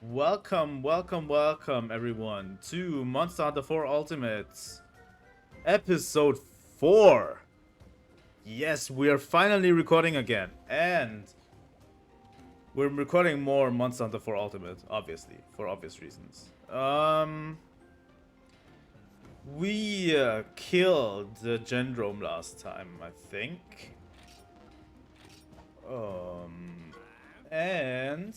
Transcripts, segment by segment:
Welcome, welcome, welcome everyone to Monster Hunter 4 Ultimate Episode 4. Yes, we are finally recording again, and we're recording more Monster Hunter 4 Ultimate, obviously, for obvious reasons. We killed the Gendrome last time, I think. And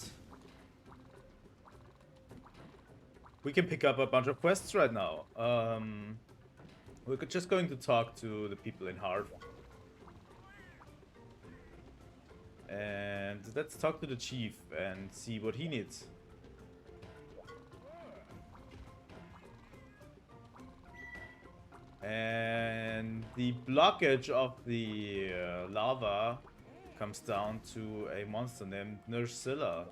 we can pick up a bunch of quests right now. We're just going to talk to the people in Harth. And let's talk to the chief and see what he needs. And the blockage of the lava comes down to a monster named Nursilla.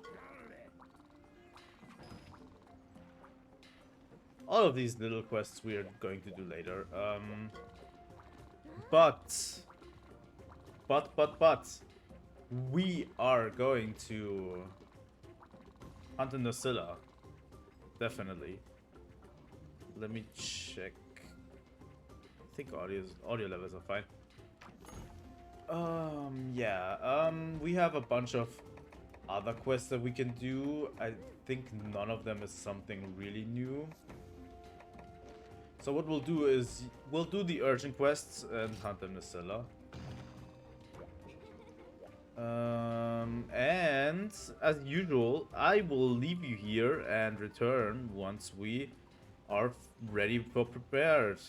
All of these little quests we are going to do later. But we are going to hunt in Nursilla. Definitely. Let me check. I think audio levels are fine. We have a bunch of other quests that we can do. I think none of them is something really new. So what we'll do is we'll do the urgent quests and hunt in Nursilla. And as usual, I will leave you here and return once we are ready for prepared.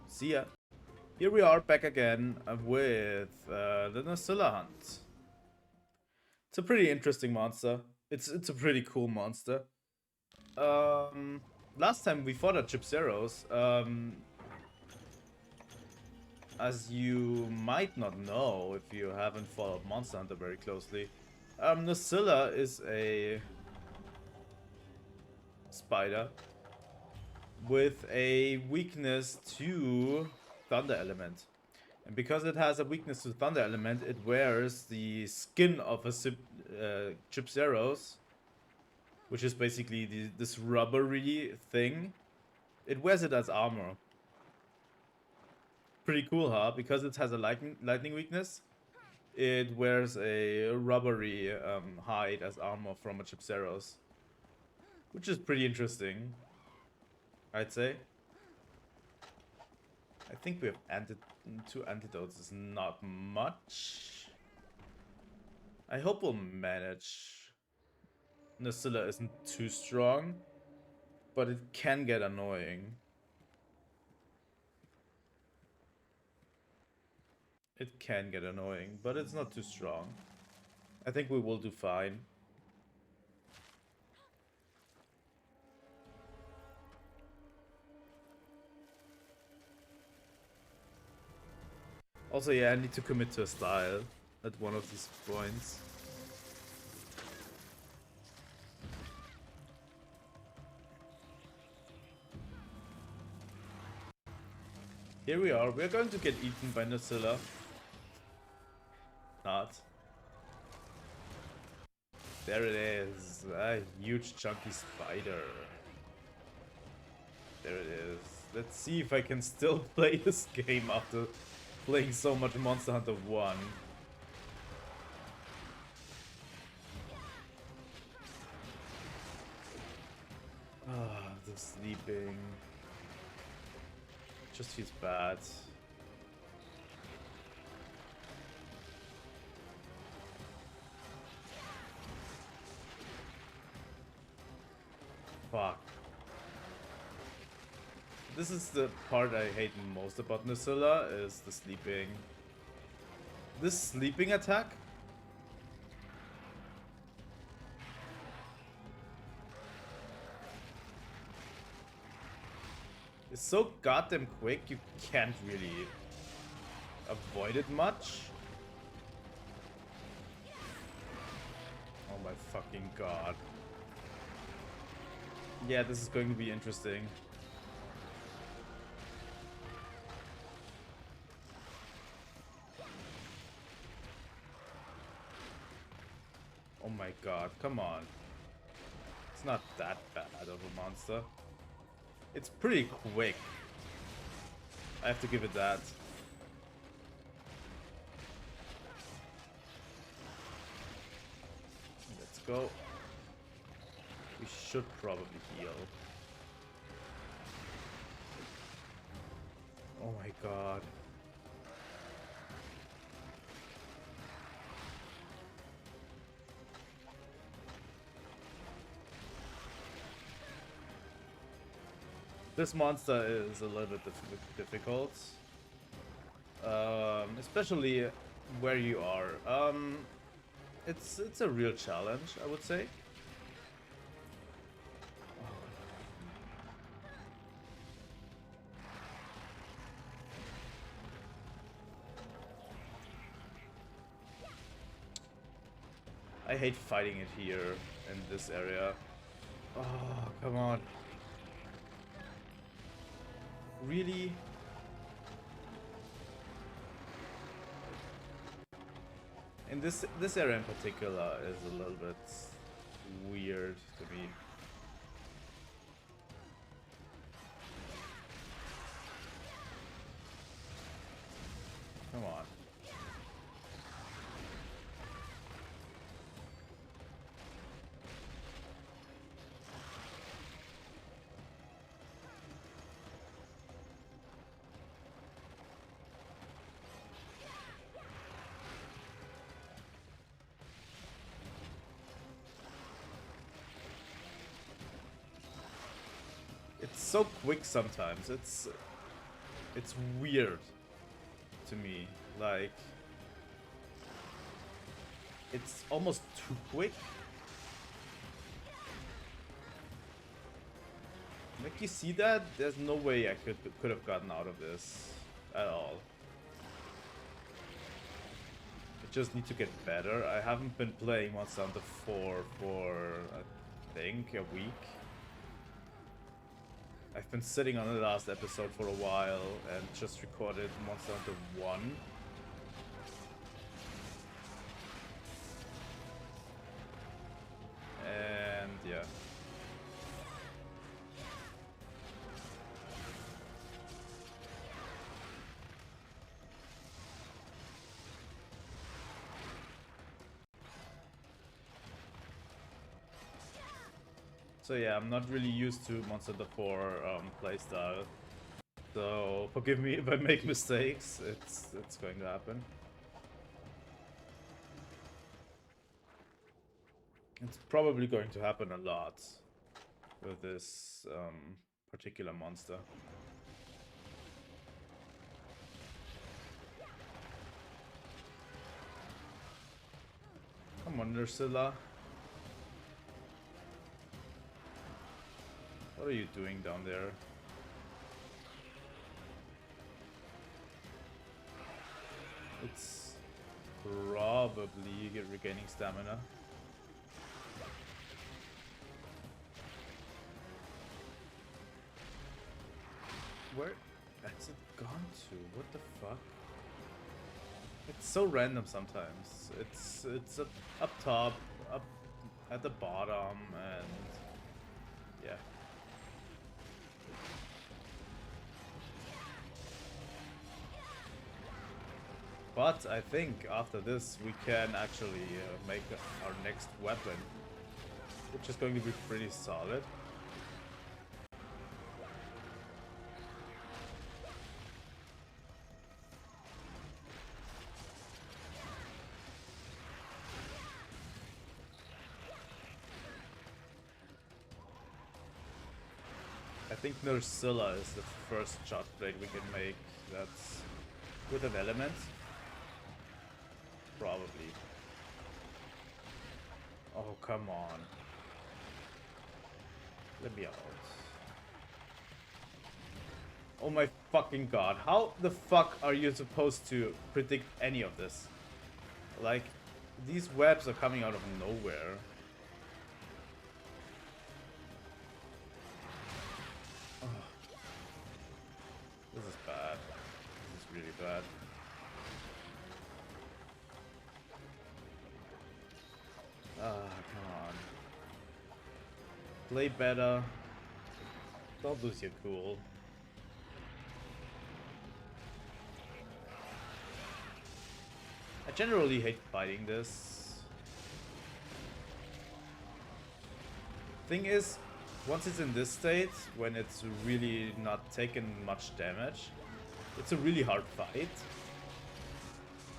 See ya. Here we are back again with the Nursilla hunt. It's a pretty interesting monster. It's a pretty cool monster. Last time we fought at Chipseros, as you might not know if you haven't followed Monster Hunter very closely, Nursilla is a spider with a weakness to Thunder Element. And because it has a weakness to Thunder Element, it wears the skin of a Chipseros, which is basically this rubbery thing. It wears it as armor. Pretty cool, huh? Because it has a lightning weakness, it wears a rubbery hide as armor from a Chipseros, which is pretty interesting, I'd say. I think we have two antidotes is not much. I hope we'll manage. Nursilla isn't too strong, but it can get annoying. It can get annoying, but it's not too strong. I think we will do fine. Also, yeah, I need to commit to a style at one of these points. Here we are. We're going to get eaten by Nursilla. Not. There it is. A huge chunky spider. There it is. Let's see if I can still play this game after playing so much Monster Hunter 1. Ah, the sleeping. Just feels bad. Fuck. This is the part I hate most about Nursilla, is the sleeping. This sleeping attack is so goddamn quick, you can't really avoid it much. Oh my fucking god. Yeah, this is going to be interesting. Oh my god, come on. It's not that bad of a monster. It's pretty quick. I have to give it that. Let's go. We should probably heal. Oh my god. This monster is a little bit difficult. Especially where you are. It's a real challenge, I would say. I hate fighting it here in this area. Oh, come on. Really? And this area in particular is a little bit weird to me. Come on. It's so quick sometimes. It's weird to me. Like, it's almost too quick. Like, you see that? There's no way I could have gotten out of this at all. I just need to get better. I haven't been playing Monster Hunter 4 for, I think, a week. I've been sitting on the last episode for a while and just recorded Monster Hunter 1. And yeah. So yeah, I'm not really used to Monster Hunter 4 playstyle. So forgive me if I make mistakes. It's going to happen. It's probably going to happen a lot with this particular monster. Come on, Ursula. What are you doing down there? It's probably regaining stamina. Where has it gone to? What the fuck? It's so random sometimes. It's up top, up at the bottom, and yeah. But I think after this we can actually make our next weapon, which is going to be pretty solid. I think Nursilla is the first shot blade we can make that's with an element. Probably. Oh, come on. Let me out. Oh my fucking god. How the fuck are you supposed to predict any of this? Like, these webs are coming out of nowhere. Oh. This is bad. This is really bad. Ah, come on. Play better. Don't lose your cool. I generally hate fighting this. Thing is, once it's in this state, when it's really not taking much damage, it's a really hard fight.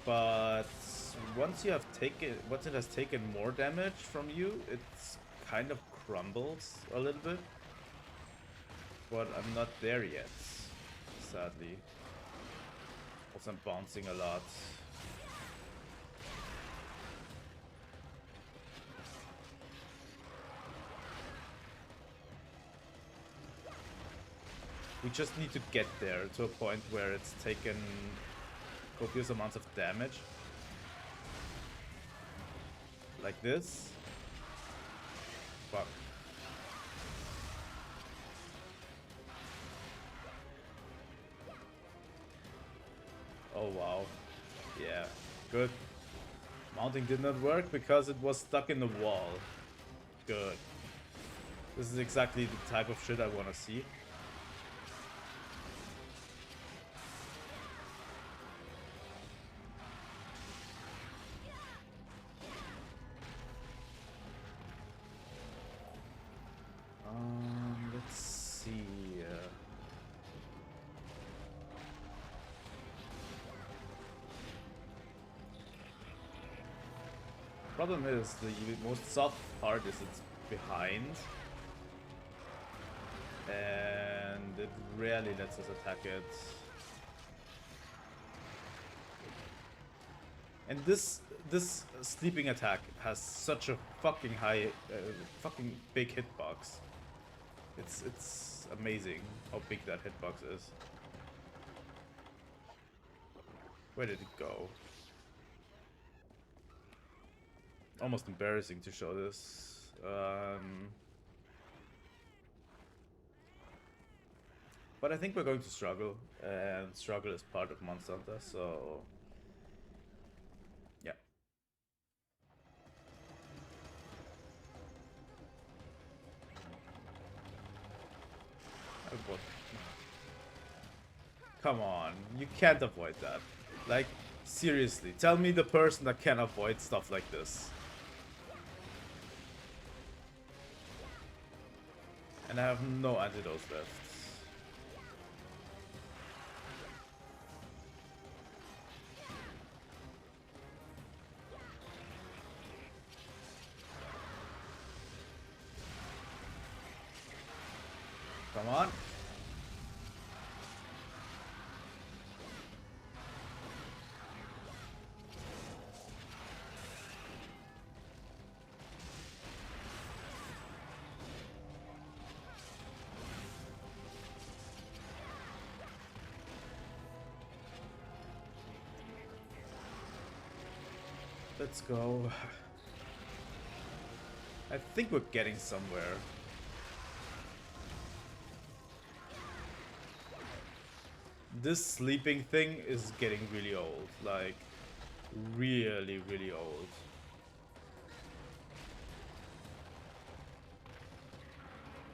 But once it has taken more damage from you, it's kind of crumbles a little bit. But I'm not there yet, sadly. Also, I'm bouncing a lot. We just need to get there to a point where it's taken copious amounts of damage. Like this. Fuck. Oh wow. Yeah, good. Mounting did not work because it was stuck in the wall. Good. This is exactly the type of shit I want to see. Let's see. Problem is, the most soft part is it's behind. And it rarely lets us attack it. And this sleeping attack has such a fucking high, fucking big hitbox. It's amazing how big that hitbox is. Where did it go? Almost embarrassing to show this. But I think we're going to struggle, and struggle is part of Monster Hunter, so yeah. Come on, you can't avoid that. Like, seriously, tell me the person that can avoid stuff like this. And I have no antidotes left. Come on. Let's go. I think we're getting somewhere. This sleeping thing is getting really old. Like, really, really old.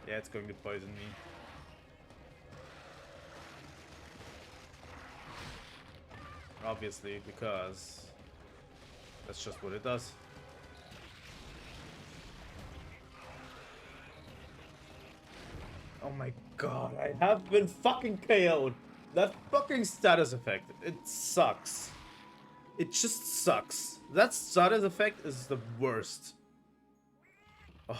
Yeah, it's going to poison me. Obviously, because that's just what it does. Oh my god, I have been fucking KO'd. That fucking status effect, it sucks. It just sucks. That status effect is the worst. Oh.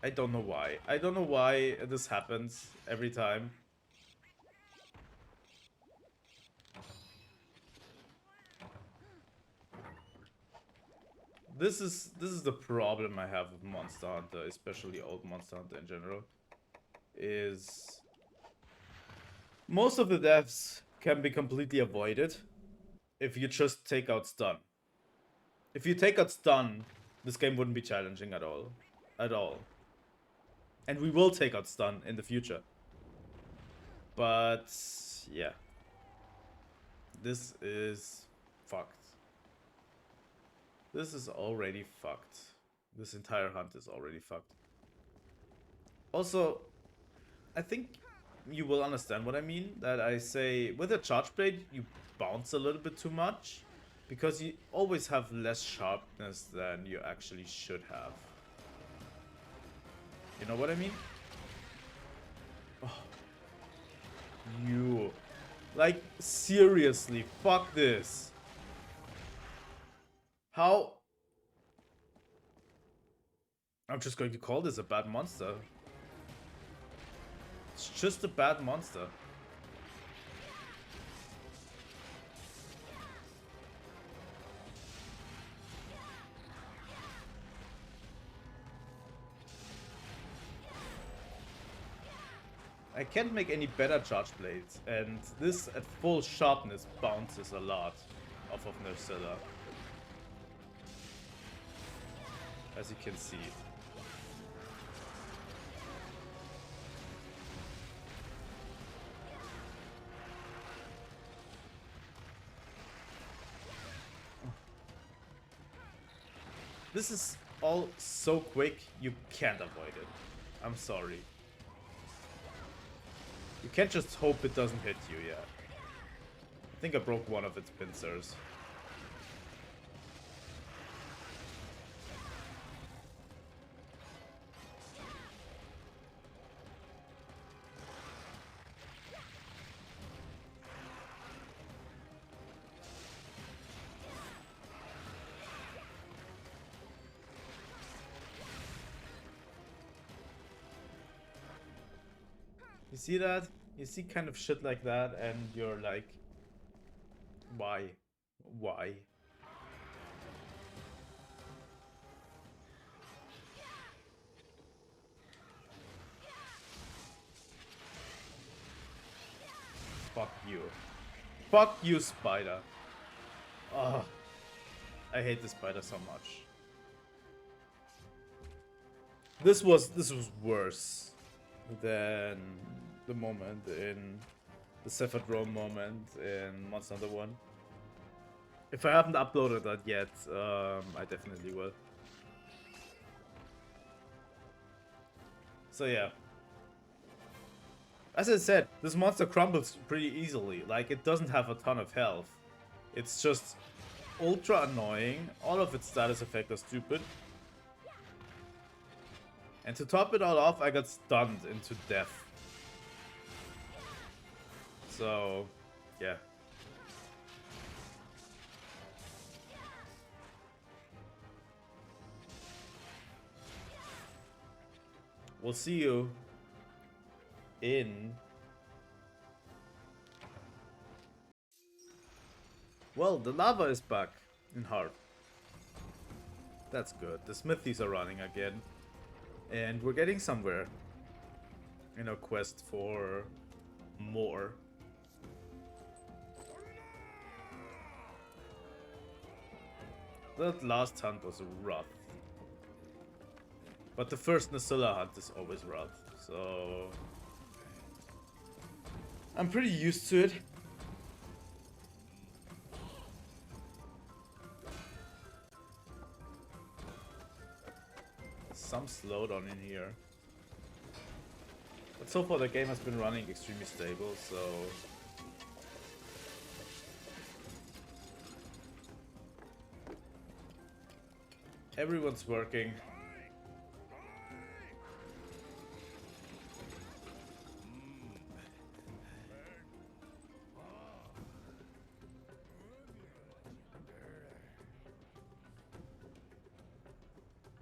I don't know why. I don't know why this happens every time. This is the problem I have with Monster Hunter, especially old Monster Hunter in general. Is most of the deaths can be completely avoided if you just take out stun. If you take out stun, this game wouldn't be challenging at all. At all. And we will take out stun in the future. But yeah. This is fucked. This is already fucked. This entire hunt is already fucked. Also, I think you will understand what I mean. That I say, with a charge blade, you bounce a little bit too much. Because you always have less sharpness than you actually should have. You know what I mean? Oh. You. Like, seriously, fuck this. How? I'm just going to call this a bad monster. It's just a bad monster. I can't make any better charge blades, and this at full sharpness bounces a lot off of Nerscylla. As you can see. This is all so quick, you can't avoid it. I'm sorry. You can't just hope it doesn't hit you yet. I think I broke one of its pincers. You see that? You see kind of shit like that and you're like, why? Why? Fuck you. Fuck you, spider. Ugh. I hate the spider so much. This was worse than the moment in the Cephadrome moment in Monster Hunter 1. If I haven't uploaded that yet, I definitely will. So yeah. As I said, this monster crumbles pretty easily. Like, it doesn't have a ton of health. It's just ultra annoying. All of its status effects are stupid. And to top it all off, I got stunned into death. So, yeah. We'll see you in... Well, the lava is back in Harth. That's good. The smithies are running again. And we're getting somewhere in our quest for more. That last hunt was rough. But the first Nerscylla hunt is always rough, so... I'm pretty used to it. Some slowdown in here. But so far the game has been running extremely stable, so... Everyone's working.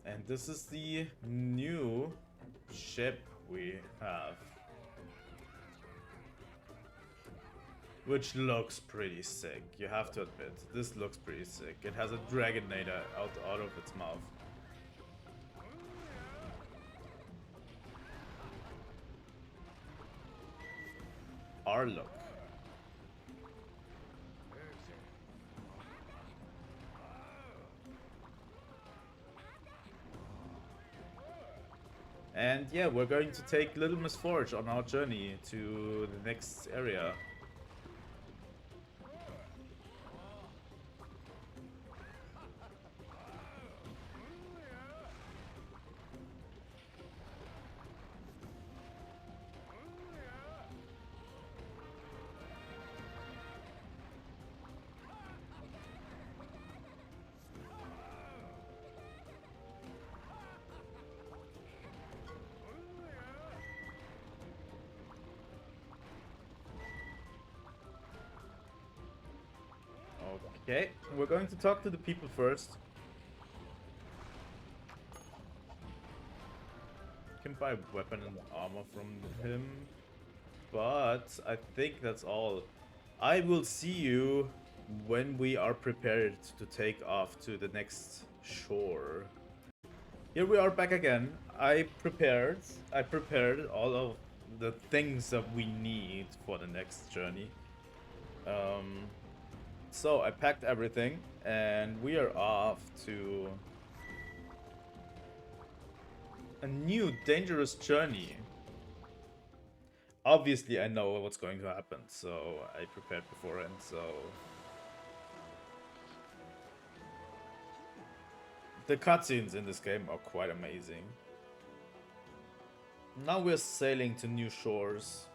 And this is the new ship we have. Which looks pretty sick, you have to admit. This looks pretty sick. It has a Dragonator out of its mouth. Our look. And yeah, we're going to take Little Miss Forge on our journey to the next area. Okay, we're going to talk to the people first. Can buy weapon and armor from him, but I think that's all. I will see you when we are prepared to take off to the next shore. Here we are back again. I prepared all of the things that we need for the next journey. So I packed everything and we are off to a new dangerous journey. Obviously I know what's going to happen, so I prepared beforehand, so the cutscenes in this game are quite amazing. Now we're sailing to new shores.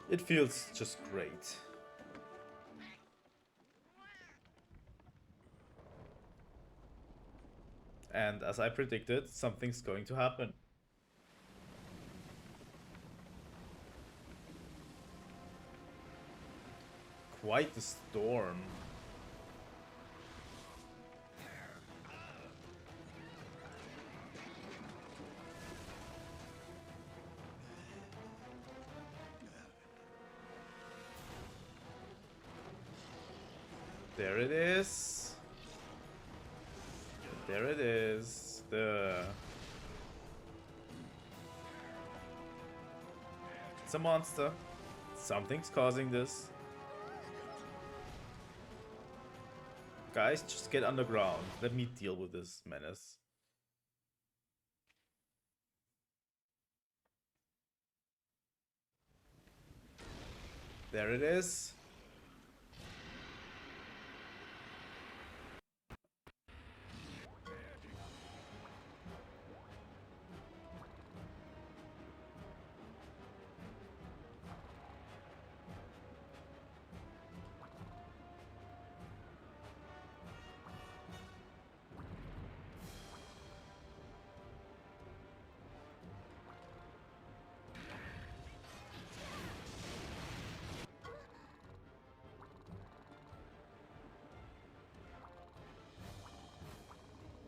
It feels just great. And as I predicted, something's going to happen. Quite the storm. There it is. There it is. It's a monster. Something's causing this. Guys, just get underground. Let me deal with this menace. There it is.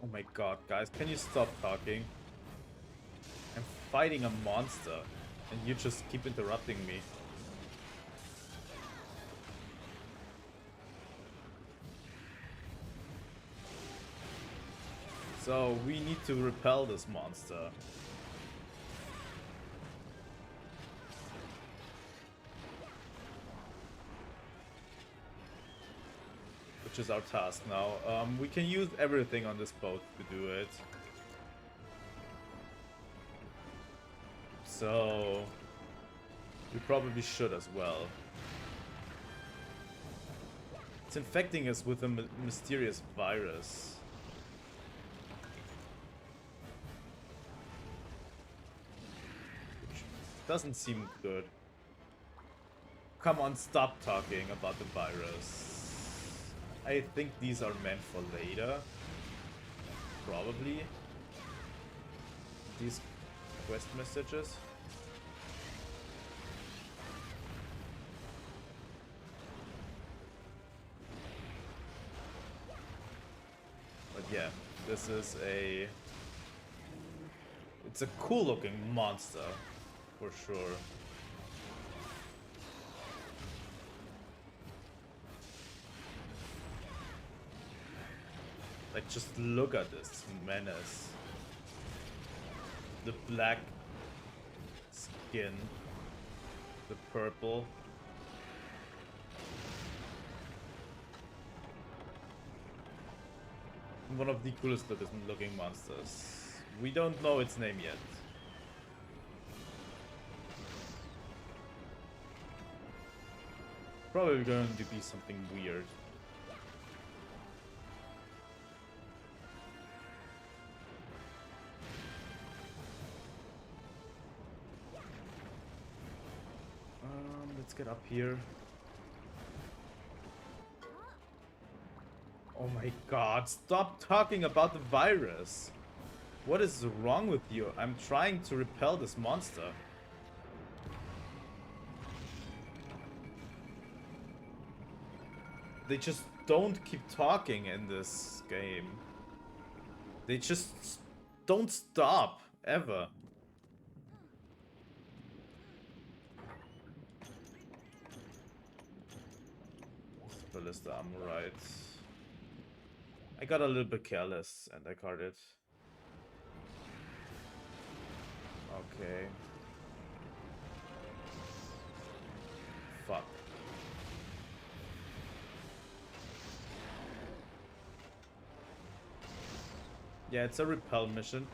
Oh my god, guys, can you stop talking? I'm fighting a monster, and you just keep interrupting me. So, we need to repel this monster. Which is our task now. We can use everything on this boat to do it. So, we probably should as well. It's infecting us with a mysterious virus. Which doesn't seem good. Come on, stop talking about the virus. I think these are meant for later. Probably. These quest messages. But yeah, this is a... It's a cool looking monster, for sure. Like, just look at this menace. The black skin. The purple. One of the coolest looking monsters. We don't know its name yet. Probably going to be something weird. Let's get up here. Oh my god, stop talking about the virus. What is wrong with you? I'm trying to repel this monster. They just don't keep talking in this game. They just don't stop, ever. Ballista armor, right. I got a little bit careless and I caught it. Okay. Fuck. Yeah, it's a repel mission.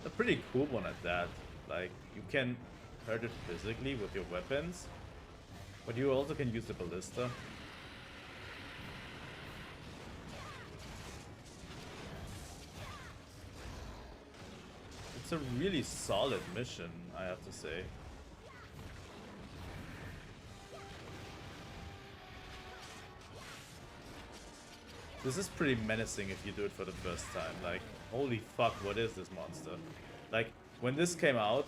A pretty cool one at that. Like, you can hurt it physically with your weapons, but you also can use the ballista. It's a really solid mission, I have to say. This is pretty menacing if you do it for the first time. Like, holy fuck, what is this monster? Like, when this came out,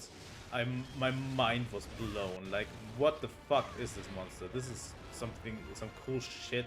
my mind was blown. Like, what the fuck is this monster? This is something, some cool shit.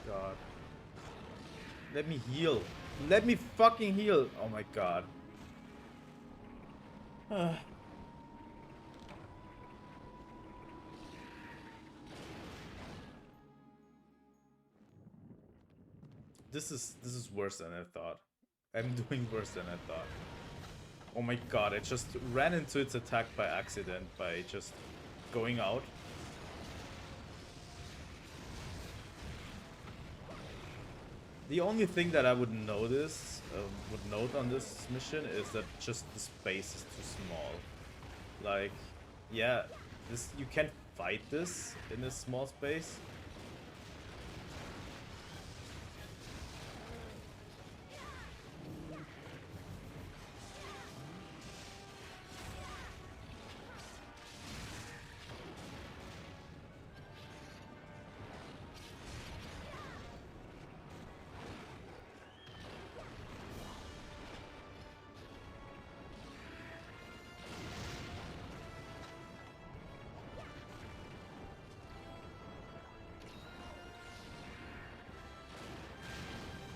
God. Let me heal. Let me fucking heal. Oh my god. This is worse than I thought. I'm doing worse than I thought. Oh my god, I just ran into its attack by accident by just going out. The only thing that I would notice, would note on this mission is that just the space is too small. Like, yeah, this you can't fight this in this small space.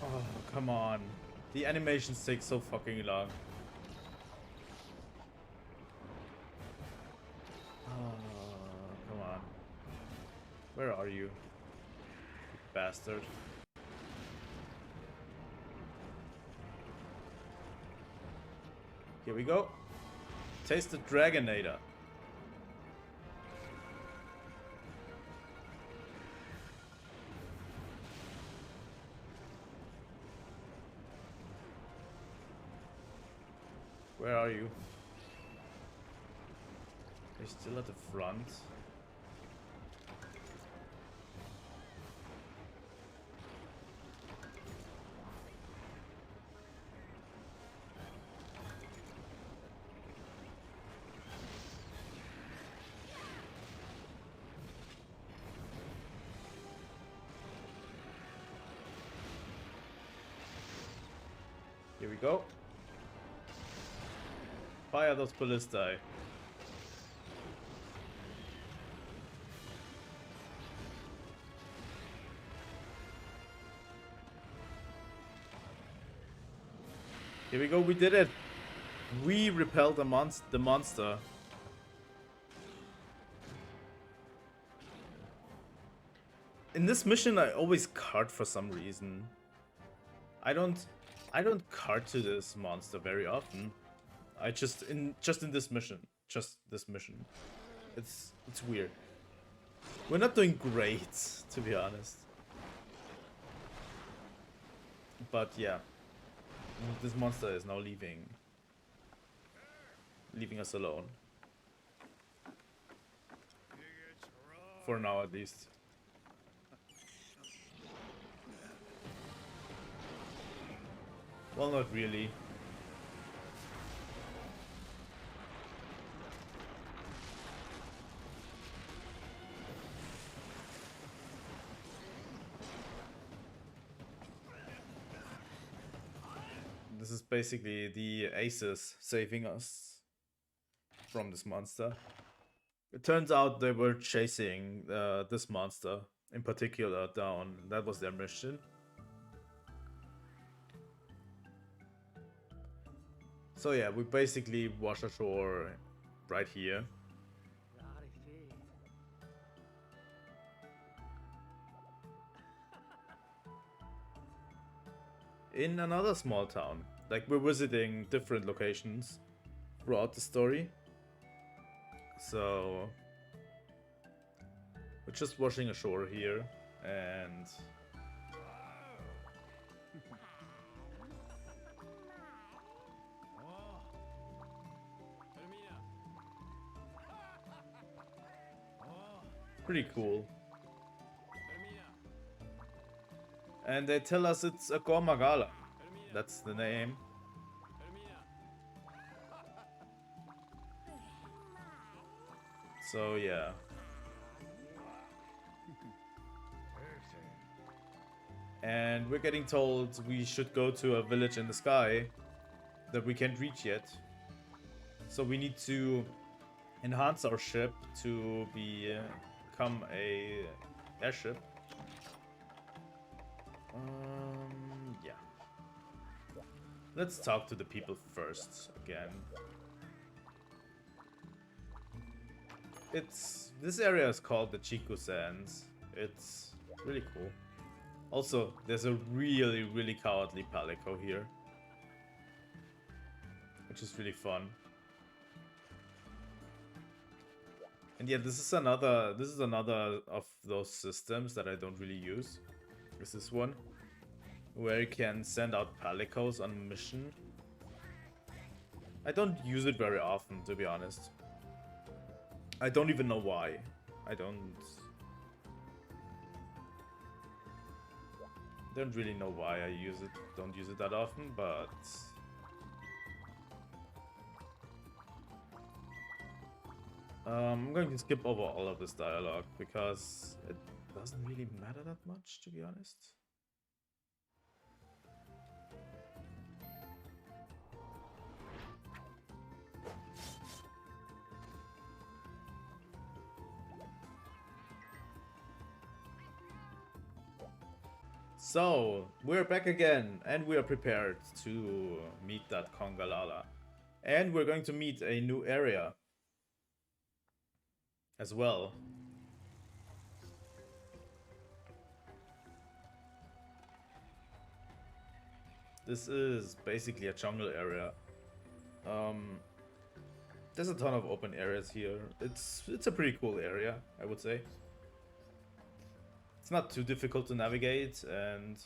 Oh, come on. The animations take so fucking long. Oh, come on. Where are you? You bastard. Here we go. Taste the Dragonator. Where are you? You're still at the front. Here we go. Fire those ballistae. Here we go, we did it! We repelled the monster. In this mission I always cart for some reason. I don't cart to this monster very often. I just in this mission. Just this mission. It's weird. We're not doing great, to be honest. But yeah. This monster is now leaving us alone. For now at least. Well, not really. This is basically the aces saving us from this monster. It turns out they were chasing this monster in particular down. That was their mission. So yeah, we basically wash ashore right here. In another small town. Like, we're visiting different locations throughout the story. So we're just washing ashore here, and pretty cool. And they tell us it's a Gormagala. That's the name. So yeah. And we're getting told we should go to a village in the sky that we can't reach yet. So we need to enhance our ship to become a airship. Yeah. Let's talk to the people first again. This area is called the Chiku Sands. It's really cool. Also, there's a really, really cowardly Palico here, which is really fun. And yeah, this is another of those systems that I don't really use. Is this one, where you can send out Palicos on mission. I don't use it very often, to be honest. I don't even know why. I don't really know why I don't use it that often, but I'm going to skip over all of this dialogue because it doesn't really matter that much, to be honest. So, we're back again, and we are prepared to meet that Kongalala. And we're going to meet a new area as well. This is basically a jungle area. There's a ton of open areas here. It's a pretty cool area, I would say. It's not too difficult to navigate, and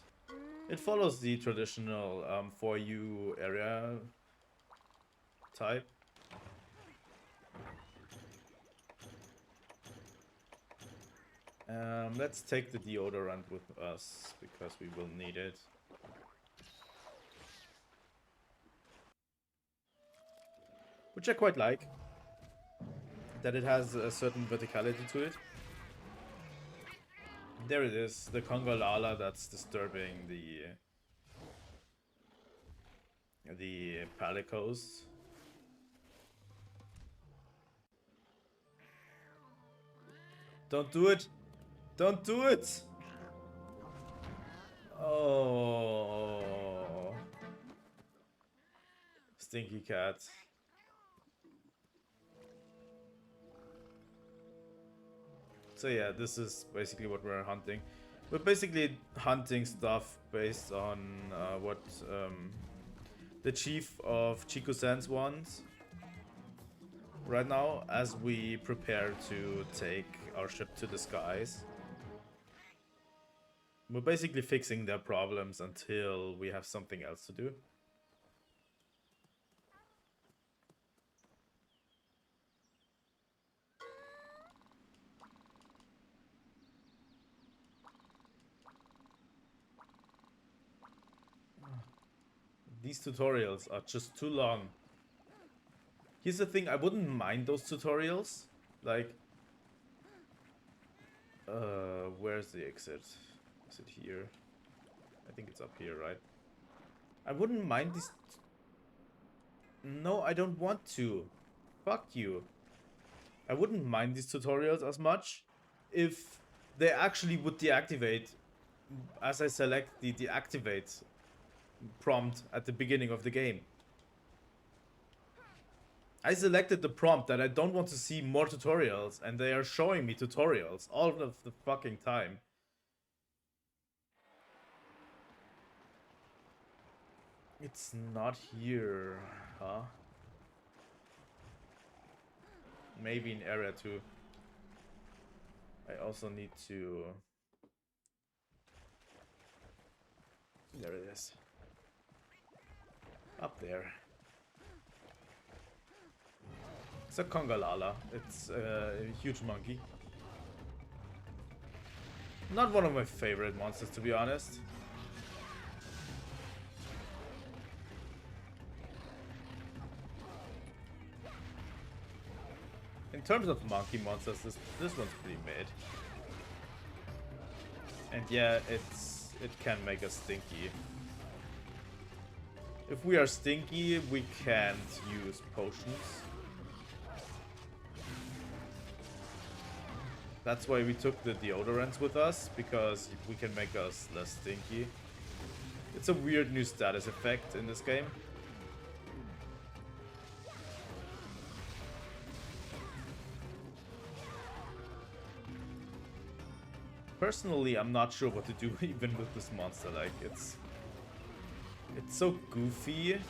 it follows the traditional 4U area type. Let's take the deodorant with us, because we will need it. Which I quite like. That it has a certain verticality to it. There it is, the Kongalala that's disturbing the Palicos. Don't do it! Don't do it! Oh, stinky cat. So yeah, this is basically what we're hunting. We're basically hunting stuff based on what the chief of Chiku Sans wants right now, as we prepare to take our ship to the skies. We're basically fixing their problems until we have something else to do. These tutorials are just too long. Here's the thing, I wouldn't mind those tutorials. Like, where's the exit? Is it here? I think it's up here, right? I wouldn't mind these... No, I don't want to. Fuck you. I wouldn't mind these tutorials as much if they actually would deactivate as I select the deactivate prompt at the beginning of the game. I selected the prompt that I don't want to see more tutorials, and they are showing me tutorials all of the fucking time. It's not here, huh? Maybe in area 2. I also need to... There it is. Up there. It's a Congalala. It's a huge monkey. Not one of my favorite monsters, to be honest. In terms of monkey monsters, this one's pretty mid. And yeah, it can make us stinky. If we are stinky, we can't use potions. That's why we took the deodorants with us, because we can make us less stinky. It's a weird new status effect in this game. Personally, I'm not sure what to do even with this monster. Like, it's so goofy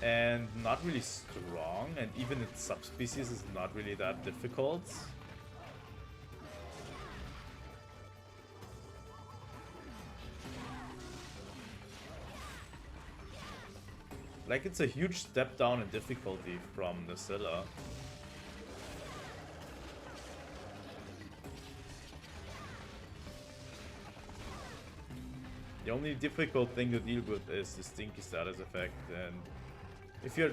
and not really strong, and even its subspecies is not really that difficult. Like, it's a huge step down in difficulty from Nacilla. The only difficult thing to deal with is the stinky status effect, and if you're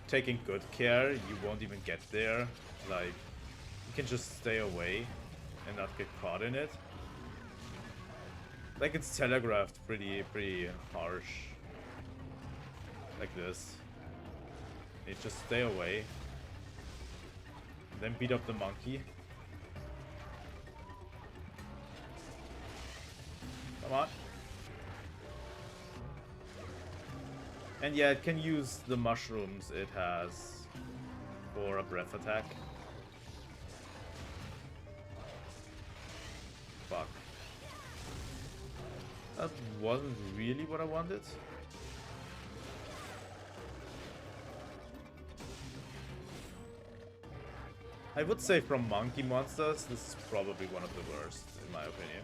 taking good care, you won't even get there. Like, you can just stay away and not get caught in it. Like, it's telegraphed pretty harsh. Like this. You just stay away. Then beat up the monkey. Come on. And yeah, it can use the mushrooms it has for a breath attack. Fuck. That wasn't really what I wanted. I would say from monkey monsters, this is probably one of the worst, in my opinion.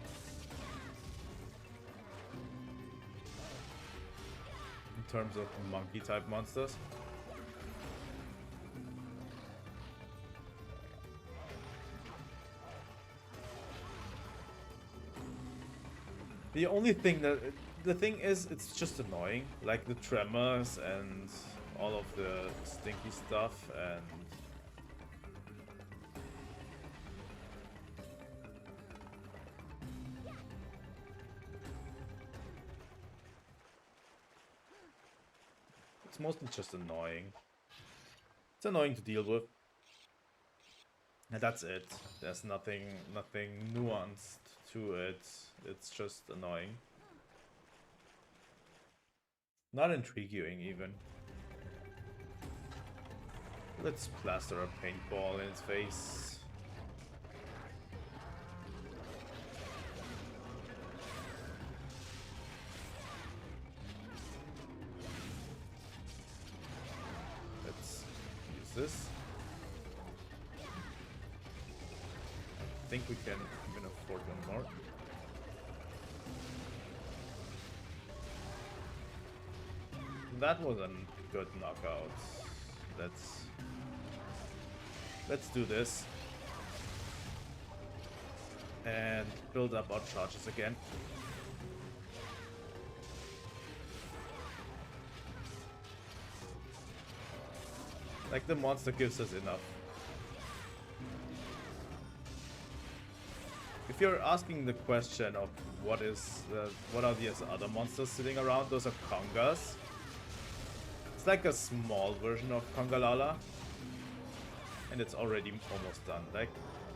In terms of monkey type monsters. The only thing that... The thing is, it's just annoying. Like the tremors and all of the stinky stuff and... It's mostly just annoying. It's annoying to deal with. And that's it. There's nothing nuanced to it. It's just annoying. Not intriguing even. Let's plaster a paintball in its face. Let's use this. I think we can even afford one more. That was a good knockout. Let's do this. And build up our charges again. Like, the monster gives us enough. If you're asking the question of what are these other monsters sitting around, those are congas. It's like a small version of Congalala. And it's already almost done. Like,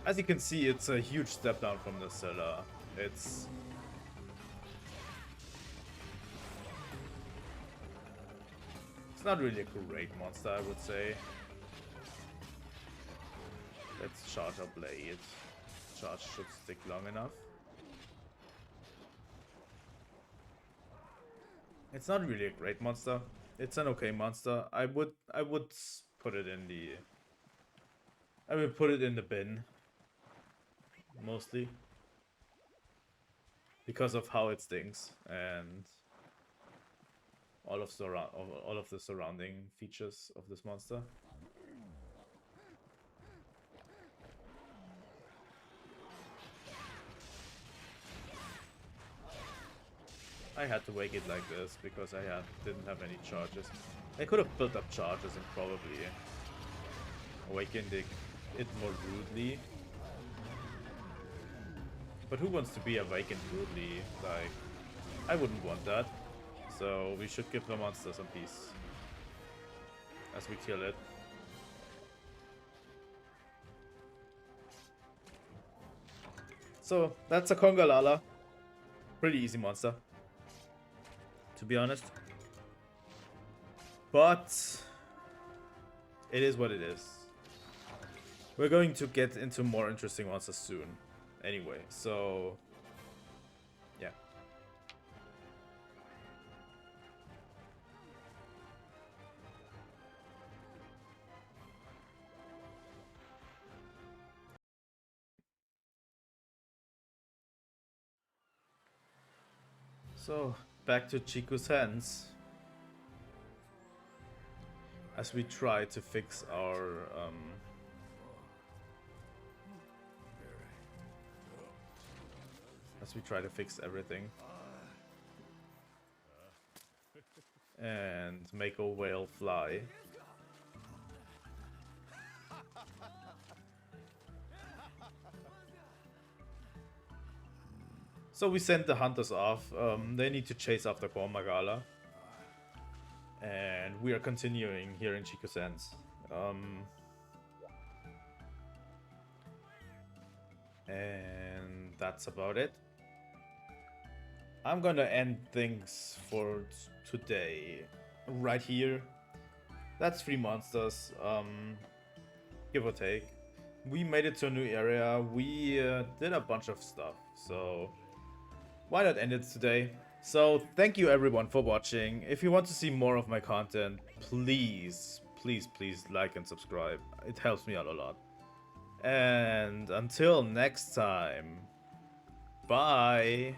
as you can see, it's a huge step down from the Scylla. It's not really a great monster, I would say. Let's charge our blade. Charge should stick long enough. It's not really a great monster. It's an okay monster. I would put it in the bin mostly because of how it stings and all of the surrounding features of this monster. I had to wake it like this because I didn't have any charges. I could have built up charges and probably awakened it more rudely. But who wants to be awakened rudely? Like, I wouldn't want that. So we should give the monster some peace as we kill it. So that's a Congalala. Pretty easy monster, to be honest. But it is what it is. We're going to get into more interesting monsters soon. Anyway, so yeah. So back to Chiku's hands. As we try to fix our everything and make a whale fly. So we sent the hunters off. They need to chase after Kormagala. And we are continuing here in Chiku's hands. And that's about it. I'm gonna end things for today right here. That's 3 monsters, give or take. We made it to a new area. We did a bunch of stuff, so why not end it today? So thank you everyone for watching. If you want to see more of my content, please like and subscribe. It helps me out a lot. And until next time, bye.